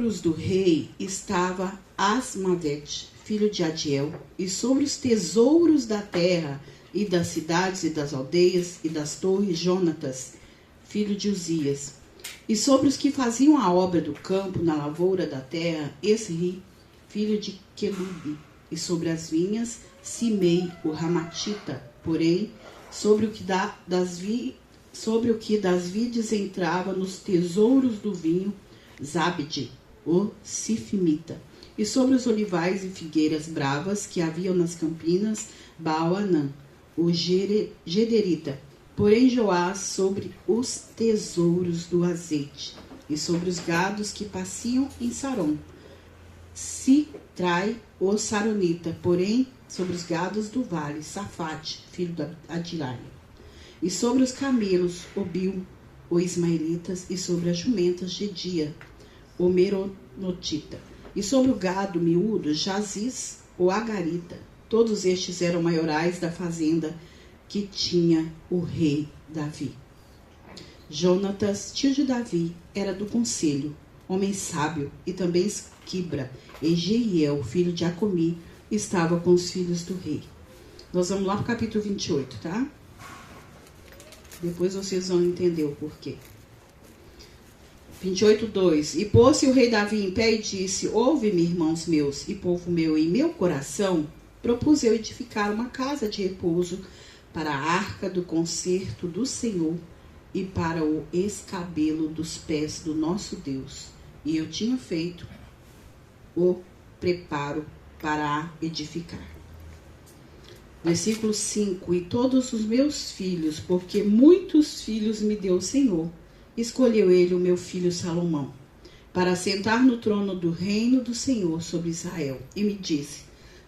tesouros do rei estava Asmavete, filho de Adiel, e sobre os tesouros da terra e das cidades e das aldeias e das torres Jonatas, filho de Uzias. E sobre os que faziam a obra do campo na lavoura da terra, Esri, filho de Quelube. E sobre as vinhas, Simei, o Ramatita. Porém, sobre o que das vides entrava nos tesouros do vinho, Zabde, o Sifimita. E sobre os olivais e figueiras bravas que haviam nas campinas, Baal-Anã, o Gederita. Porém, Joás sobre os tesouros do azeite, e sobre os gados que pasciam em Saron, Sitrai, o Saronita. Porém, sobre os gados do vale, Safate, filho de Adilai. E sobre os camelos, Obil, o Ismaelitas, e sobre as jumentas, Gedia, o Meronotita. E sobre o gado miúdo, Jaziz, o Agarita. Todos estes eram maiorais da fazenda que tinha o rei Davi. Jonatas, tio de Davi, era do conselho, homem sábio, e também Esquibra, e Jeiel, filho de Acomi, estava com os filhos do rei. Nós vamos lá para o capítulo 28, tá? Depois vocês vão entender o porquê. 28:2. E pôs-se o rei Davi em pé e disse: ouve-me, irmãos meus e povo meu, em meu coração propus eu edificar uma casa de repouso para a arca do concerto do Senhor e para o escabelo dos pés do nosso Deus. E eu tinha feito o preparo para a edificar. Versículo 5. E todos os meus filhos, porque muitos filhos me deu o Senhor, escolheu ele o meu filho Salomão, para sentar no trono do reino do Senhor sobre Israel. E me disse: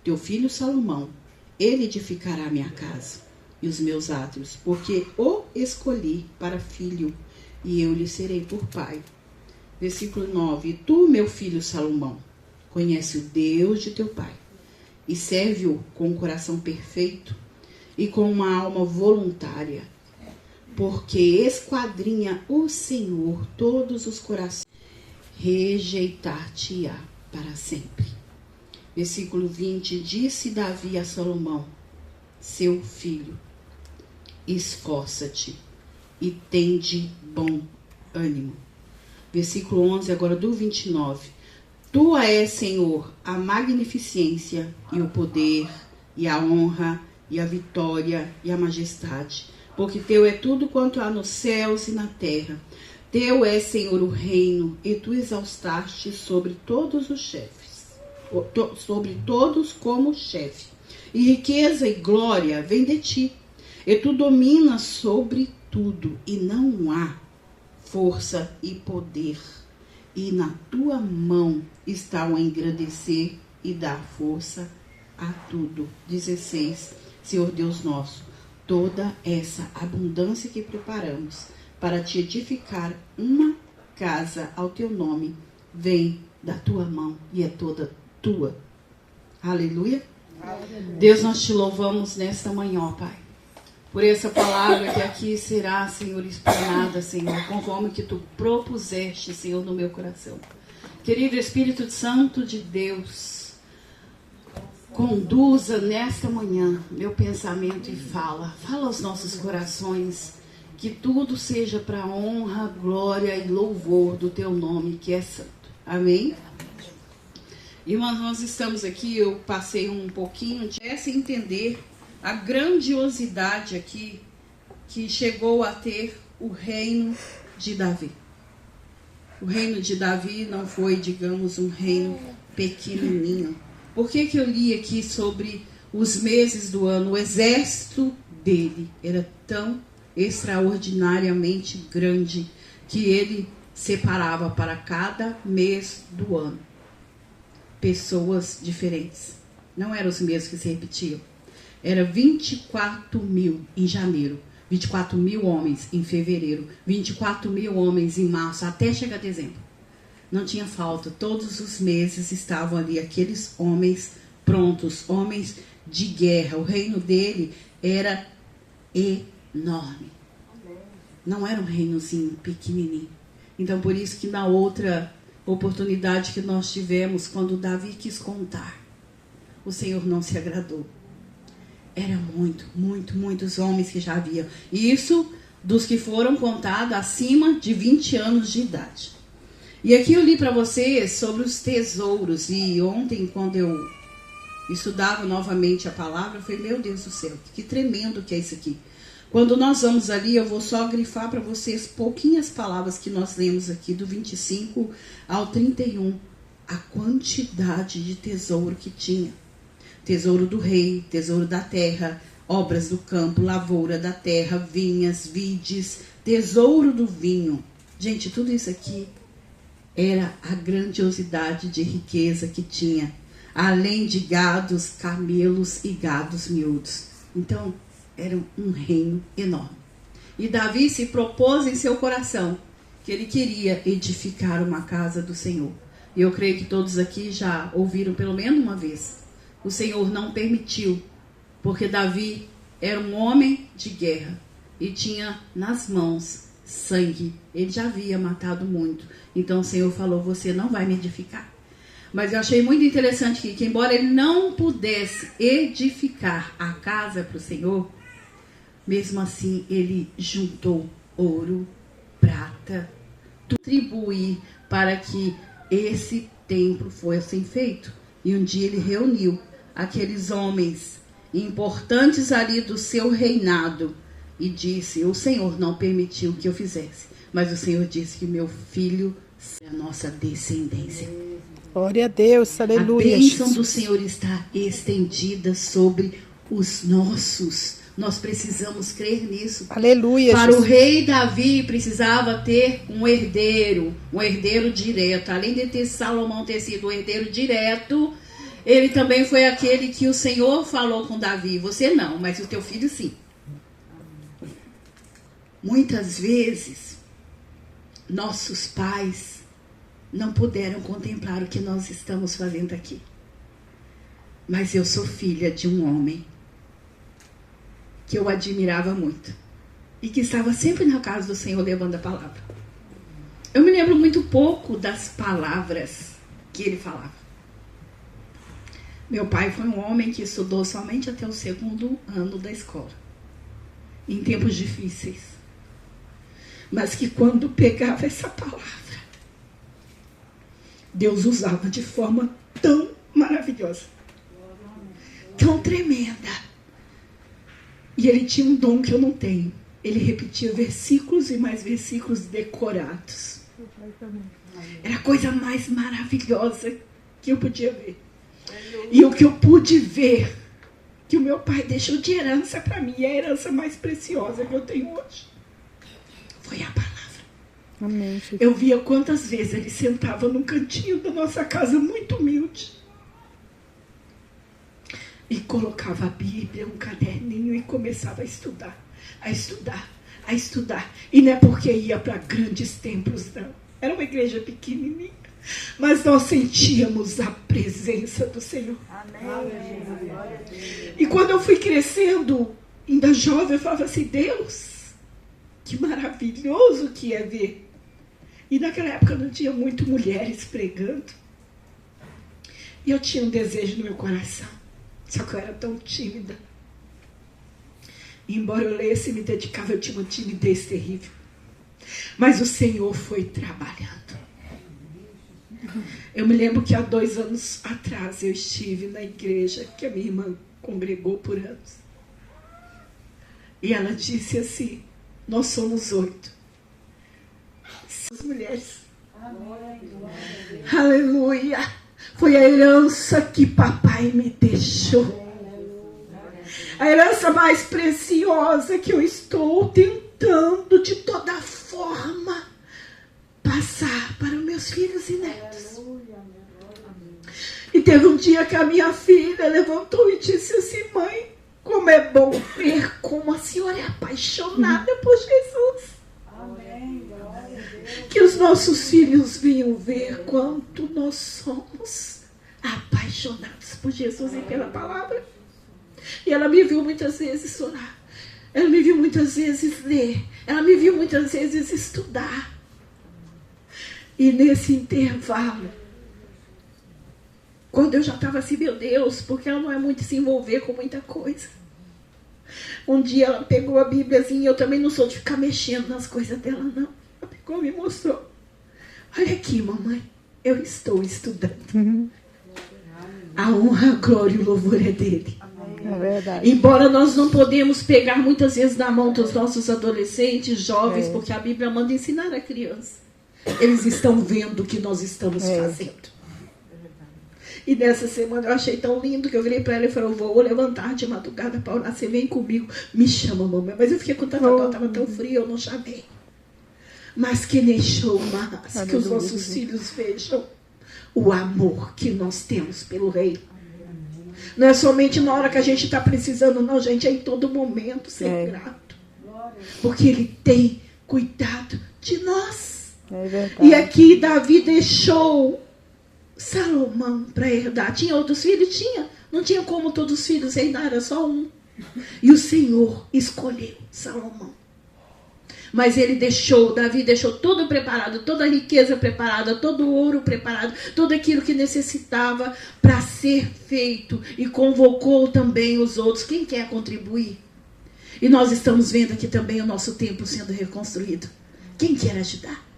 teu filho Salomão, ele edificará minha casa e os meus átrios, porque o escolhi para filho, e eu lhe serei por pai. Versículo 9. E tu, meu filho Salomão, conhece o Deus de teu pai, e serve-o com um coração perfeito e com uma alma voluntária, porque esquadrinha o Senhor todos os corações, rejeitar-te-á para sempre. Versículo 20. Disse Davi a Salomão, seu filho: esforça-te e tende bom ânimo. Versículo 11, agora do 29. Tua é, Senhor, a magnificência e o poder e a honra e a vitória e a majestade, porque teu é tudo quanto há nos céus e na terra. Teu é, Senhor, o reino, e tu exaltaste sobre todos os chefes, sobre todos como chefe. E riqueza e glória vem de ti, e tu dominas sobre tudo, e não há força e poder, e na tua mão está o engrandecer e dar força a tudo. 16. Senhor Deus nosso, toda essa abundância que preparamos para te edificar uma casa ao teu nome, vem da tua mão e é toda tua. Aleluia. Aleluia. Deus, nós te louvamos nesta manhã, ó Pai, por essa palavra que aqui será, Senhor, explanada, Senhor, conforme que tu propuseste, Senhor, no meu coração. Querido Espírito Santo de Deus, conduza nesta manhã meu pensamento e fala aos nossos corações, que tudo seja para honra, glória e louvor do teu nome, que é santo. Amém? Irmãos, nós estamos aqui, eu passei um pouquinho de entender a grandiosidade aqui que chegou a ter o reino de Davi. O reino de Davi não foi, digamos, um reino pequenininho. Por que eu li aqui sobre os meses do ano? O exército dele era tão extraordinariamente grande que ele separava para cada mês do ano pessoas diferentes. Não eram os mesmos que se repetiam. Era 24 mil em janeiro, 24 mil homens em fevereiro, 24 mil homens em março, até chegar dezembro. Não tinha falta, todos os meses estavam ali aqueles homens prontos, homens de guerra. O reino dele era enorme. Não era um reinozinho pequenininho. Então, por isso que na outra oportunidade que nós tivemos quando Davi quis contar. O Senhor não se agradou. Era muitos homens que já haviam. Isso dos que foram contados acima de 20 anos de idade. E aqui eu li para vocês sobre os tesouros. E ontem, quando eu estudava novamente a palavra, eu falei, meu Deus do céu, que tremendo que é isso aqui. Quando nós vamos ali, eu vou só grifar para vocês pouquinhas palavras que nós lemos aqui, do 25 ao 31. A quantidade de tesouro que tinha. Tesouro do rei, tesouro da terra, obras do campo, lavoura da terra, vinhas, vides, tesouro do vinho. Gente, tudo isso aqui era a grandiosidade de riqueza que tinha. Além de gados, camelos e gados miúdos. Então, era um reino enorme. E Davi se propôs em seu coração que ele queria edificar uma casa do Senhor. E eu creio que todos aqui já ouviram pelo menos uma vez. O Senhor não permitiu, porque Davi era um homem de guerra e tinha nas mãos sangue. Ele já havia matado muito. Então o Senhor falou, você não vai me edificar. Mas eu achei muito interessante que embora ele não pudesse edificar a casa para o Senhor, mesmo assim ele juntou ouro, prata, contribuir para que esse templo fosse feito. E um dia ele reuniu aqueles homens importantes ali do seu reinado e disse, o Senhor não permitiu que eu fizesse, mas o Senhor disse que meu filho é a nossa descendência. Glória a Deus, aleluia. A bênção do Senhor está estendida sobre os nossos. Nós precisamos crer nisso. Aleluia. Para o rei Davi precisava ter um herdeiro direto. Além de ter Salomão ter sido o herdeiro direto, ele também foi aquele que o Senhor falou com Davi. Você não, mas o teu filho sim. Muitas vezes, nossos pais não puderam contemplar o que nós estamos fazendo aqui. Mas eu sou filha de um homem que eu admirava muito e que estava sempre na casa do Senhor levando a palavra. Eu me lembro muito pouco das palavras que ele falava. Meu pai foi um homem que estudou somente até o 2º ano da escola, em tempos difíceis, mas que quando pegava essa palavra, Deus usava de forma tão maravilhosa, tão tremenda. E ele tinha um dom que eu não tenho. Ele repetia versículos e mais versículos decorados. Era a coisa mais maravilhosa que eu podia ver. E o que eu pude ver, que o meu pai deixou de herança para mim, a herança mais preciosa que eu tenho hoje, foi a palavra. Amém. Eu via quantas vezes ele sentava num cantinho da nossa casa, muito humilde, e colocava a Bíblia, um caderninho e começava a estudar, a estudar, a estudar. E não é porque ia para grandes templos, não. Era uma igreja pequenininha, mas nós sentíamos a presença do Senhor. Amém. E quando eu fui crescendo, ainda jovem, eu falava assim, Deus, que maravilhoso que é ver. E naquela época não tinha muito mulheres pregando. E eu tinha um desejo no meu coração. Só que eu era tão tímida. E embora eu lesse e me dedicava, eu tinha uma timidez terrível. Mas o Senhor foi trabalhando. Eu me lembro que há 2 anos atrás eu estive na igreja que a minha irmã congregou por anos. E ela disse assim, nós somos 8. As mulheres. Aleluia. Foi a herança que papai me deixou. A herança mais preciosa que eu estou tentando de toda forma passar para os meus filhos e netos. E teve um dia que a minha filha levantou e disse assim, mãe, como é bom ver como a senhora é apaixonada por Jesus. Amém. Que os nossos filhos venham ver quanto nós somos apaixonados por Jesus e pela palavra. E ela me viu muitas vezes orar. Ela me viu muitas vezes ler. Ela me viu muitas vezes estudar. E nesse intervalo, quando eu já estava assim, meu Deus, porque ela não é muito se envolver com muita coisa. Um dia ela pegou a Bíbliazinha, eu também não sou de ficar mexendo nas coisas dela, não. Ela pegou e me mostrou. Olha aqui, mamãe, eu estou estudando. A honra, a glória e o louvor é dele. É verdade. Embora nós não podemos pegar muitas vezes na mão dos nossos adolescentes, jovens, porque a Bíblia manda ensinar a criança. Eles estão vendo o que nós estamos fazendo. E nessa semana eu achei tão lindo que eu virei para ela e falei, eu vou levantar de madrugada para orar, você vem comigo, me chama, mamãe. Mas eu fiquei com tanta dó, estava tão frio, eu não chamei. Mas que deixou mais, que os nossos filhos vejam o amor que nós temos pelo Rei. Não é somente na hora que a gente está precisando, não, gente, é em todo momento ser grato. Porque Ele tem cuidado de nós. É verdade. E aqui Davi deixou Salomão para herdar. Tinha outros filhos? Tinha. Não tinha como todos os filhos reinar, era só um. E o Senhor escolheu Salomão. Mas Davi deixou tudo preparado, toda a riqueza preparada, todo o ouro preparado, tudo aquilo que necessitava para ser feito. E convocou também os outros. Quem quer contribuir? E nós estamos vendo aqui também o nosso templo sendo reconstruído. Quem quer ajudar?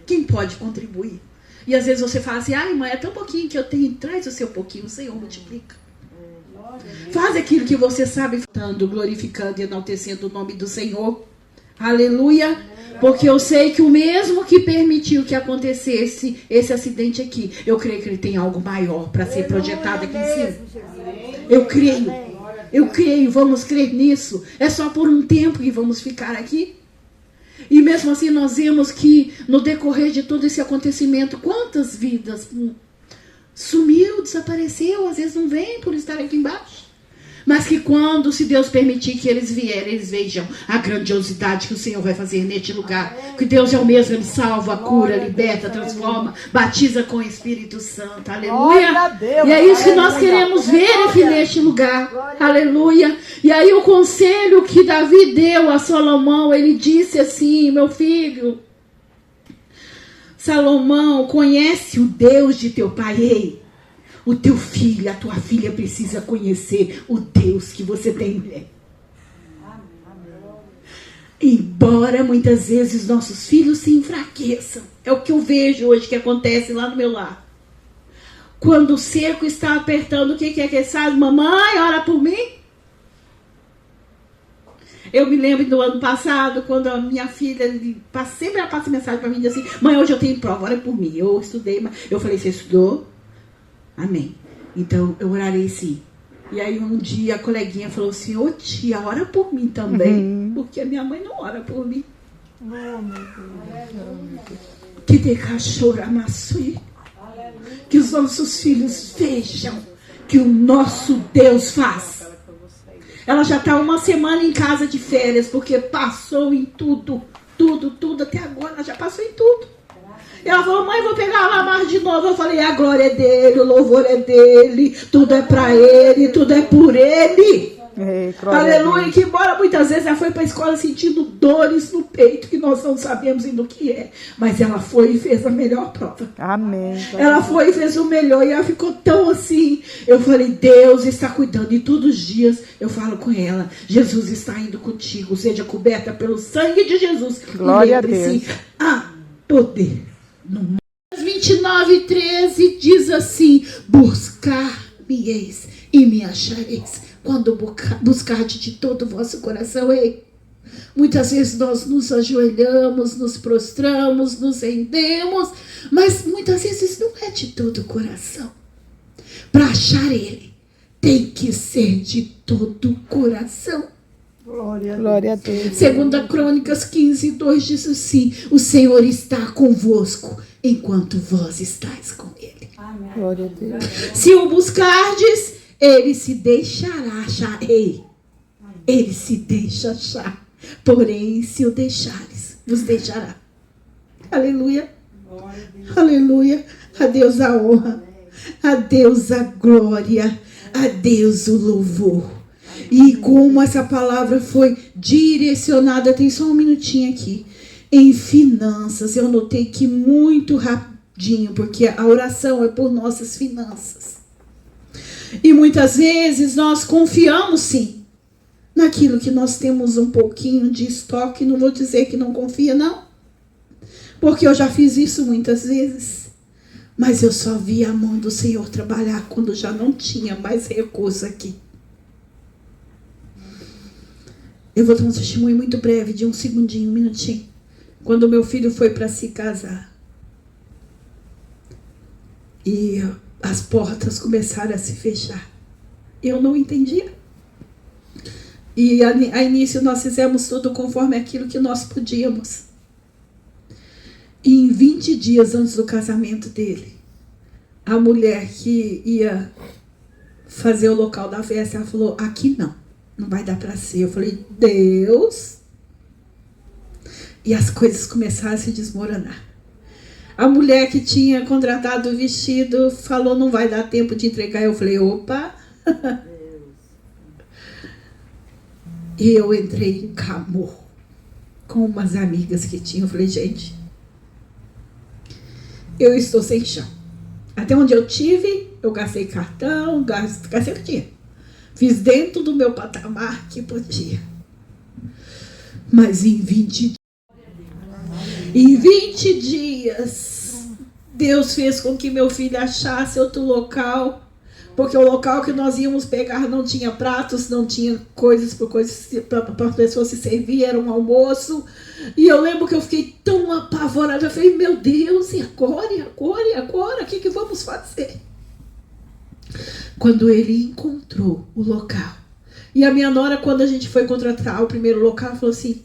Quem pode contribuir? E às vezes você fala assim, ai mãe, é tão pouquinho que eu tenho, traz o seu pouquinho, o Senhor multiplica. Faz aquilo que você sabe, glorificando e enaltecendo o nome do Senhor. Aleluia. Porque eu sei que o mesmo que permitiu que acontecesse esse acidente aqui, eu creio que ele tem algo maior para ser projetado aqui em cima. Eu creio, vamos crer nisso. É só por um tempo que vamos ficar aqui. E mesmo assim nós vemos que no decorrer de todo esse acontecimento, quantas vidas sumiu, desapareceu, às vezes não vem por estar aqui embaixo. Mas que quando, se Deus permitir que eles vierem, eles vejam a grandiosidade que o Senhor vai fazer neste lugar. Que Deus é o mesmo, Ele salva, cura, liberta, transforma, batiza com o Espírito Santo. Aleluia. E é isso que nós queremos ver aqui neste lugar. Aleluia. E aí o conselho que Davi deu a Salomão, ele disse assim, meu filho, Salomão, conhece o Deus de teu pai, ei. O teu filho, a tua filha precisa conhecer o Deus que você tem, mulher. Embora muitas vezes nossos filhos se enfraqueçam. É o que eu vejo hoje que acontece lá no meu lar. Quando o cerco está apertando, o que é que sabe? Mamãe, ora por mim. Eu me lembro do ano passado, quando a minha filha, sempre ela passa mensagem para mim, assim, mãe, hoje eu tenho prova, ora por mim. Eu estudei, mas eu falei, você estudou? Amém. Então, eu orarei sim. E aí, um dia, a coleguinha falou assim, ô tia, ora por mim também. Porque a minha mãe não ora por mim. Que de cachorro amassui. Que os nossos filhos vejam que o nosso Deus faz. Ela já está uma semana em casa de férias, porque passou em tudo, até agora, ela já passou em tudo. E ela falou, mãe, vou pegar a Lamar de novo. Eu falei, a glória é dele, o louvor é dele, tudo é para ele, tudo é por ele. Aleluia. Que embora muitas vezes ela foi para a escola sentindo dores no peito, que nós não sabemos ainda o que é. Mas ela foi e fez a melhor prova. Amém. Ela foi e fez o melhor. E ela ficou tão assim. Eu falei, Deus está cuidando. E todos os dias eu falo com ela, Jesus está indo contigo. Seja coberta pelo sangue de Jesus. Glória a Deus. Há poder. 29:13 diz assim, buscar-me-eis e me achareis quando buscardes de todo o vosso coração. Ei, muitas vezes nós nos ajoelhamos, nos prostramos, nos rendemos, mas muitas vezes não é de todo o coração. Para achar ele, tem que ser de todo o coração. Glória a Deus. 2 Crônicas 15:2 diz assim, o Senhor está convosco enquanto vós estáis com ele. Amém. Glória a Deus. Se o buscardes, ele se deixará achar. Ei, ele se deixa achar. Porém, se o deixares, vos deixará. Aleluia. Aleluia. A Deus a honra. A Deus a glória. A Deus o louvor. E como essa palavra foi direcionada, tem só um minutinho aqui. em finanças. Eu notei que muito rapidinho, porque a oração é por nossas finanças. E muitas vezes nós confiamos sim naquilo que nós temos um pouquinho de estoque. Não vou dizer que não confia, não, porque eu já fiz isso muitas vezes. Mas eu só vi a mão do Senhor trabalhar quando já não tinha mais recurso aqui. Eu vou dar um testemunho muito breve, de um segundinho, um minutinho. Quando meu filho foi para se casar, e as portas começaram a se fechar, eu não entendia. E a início nós fizemos tudo conforme aquilo que nós podíamos. E em 20 dias antes do casamento dele, a mulher que ia fazer o local da festa, ela falou: aqui não vai dar para ser. Eu falei: Deus. E as coisas começaram a se desmoronar. A mulher que tinha contratado o vestido falou: não vai dar tempo de entregar. Eu falei: opa. E eu entrei em clamor com umas amigas que tinham. Eu falei: gente, eu estou sem chão. Até onde eu tive, eu gastei cartão, gastei o que tinha. Fiz dentro do meu patamar que podia. Mas em 20 dias, Deus fez com que meu filho achasse outro local. Porque o local que nós íamos pegar não tinha pratos, não tinha coisas para as pessoas se servir, era um almoço. E eu lembro que eu fiquei tão apavorada. Eu falei: meu Deus, e agora? E agora? E agora? O que vamos fazer? Quando ele encontrou o local. E a minha nora, quando a gente foi contratar o primeiro local, falou assim: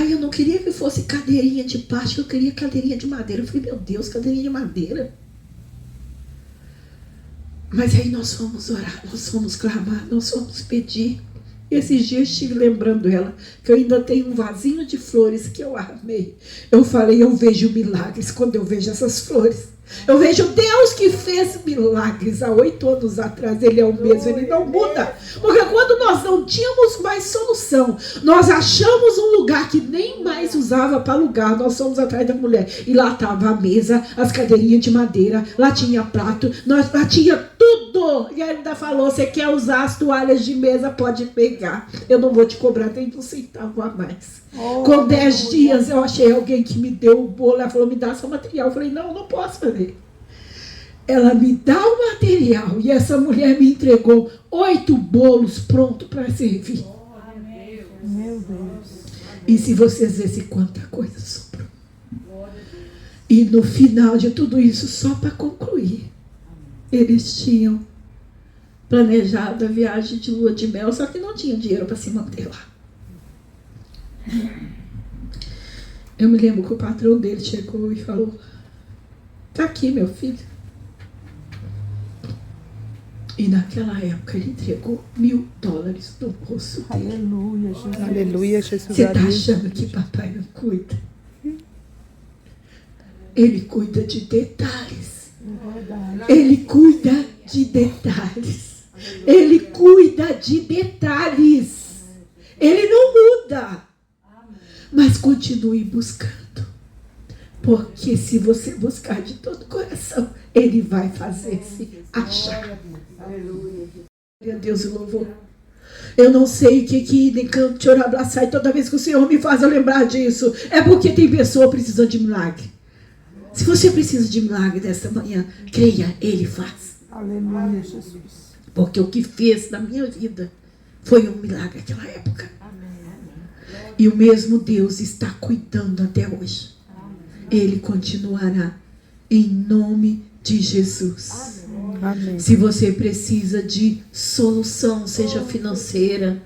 eu não queria que fosse cadeirinha de plástico, eu queria cadeirinha de madeira. Eu falei: meu Deus, cadeirinha de madeira? Mas aí nós fomos orar, nós fomos clamar, nós fomos pedir. E esses dias eu estive lembrando ela, que eu ainda tenho um vasinho de flores que eu amei. Eu falei: eu vejo milagres quando eu vejo essas flores. Eu vejo Deus que fez milagres há 8 anos atrás. Ele é o mesmo, ele não muda. Porque quando nós não tínhamos mais solução, nós achamos um lugar que nem mais usava para alugar. Nós fomos atrás da mulher e lá estava a mesa, as cadeirinhas de madeira, lá tinha prato, lá tinha tudo. E ele ainda falou: você quer usar as toalhas de mesa, pode pegar, eu não vou te cobrar nem um centavo a mais. Com 10 dias eu achei alguém que me deu o bolo. Ela falou: me dá seu material. Eu falei: não posso fazer. Ela me dá o material e essa mulher me entregou 8 bolos prontos para servir. Meu Deus. E se vocês vissem quanta coisa sobrou. E no final de tudo isso, só para concluir, eles tinham planejado a viagem de lua de mel, só que não tinha dinheiro para se manter lá. Eu me lembro que o patrão dele chegou e falou: tá aqui, meu filho. E naquela época ele entregou $1.000 no bolso dele. Aleluia, Jesus. Aleluia, Jesus. Você está achando que papai não cuida? Ele cuida de detalhes. Ele cuida de detalhes. Ele cuida de detalhes. Ele não muda. Mas continue buscando. Porque se você buscar de todo o coração, ele vai fazer-se achar. Glória a Deus e louvor. Eu não sei o que te abraçar, e toda vez que o Senhor me faz eu lembrar disso, é porque tem pessoa precisando de milagre. Se você precisa de milagre desta manhã, creia, ele faz. Aleluia, Jesus. Porque o que fez na minha vida foi um milagre naquela época. E o mesmo Deus está cuidando até hoje. Ele continuará em nome de Jesus. Amém. Se você precisa de solução, seja financeira,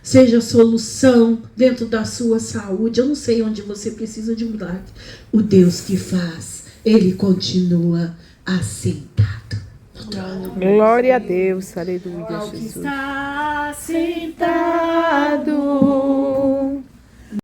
seja solução dentro da sua saúde, eu não sei onde você precisa de um milagre. O Deus que faz, ele continua assentado no trono. Glória a Deus, aleluia, Ao que Jesus. está sentado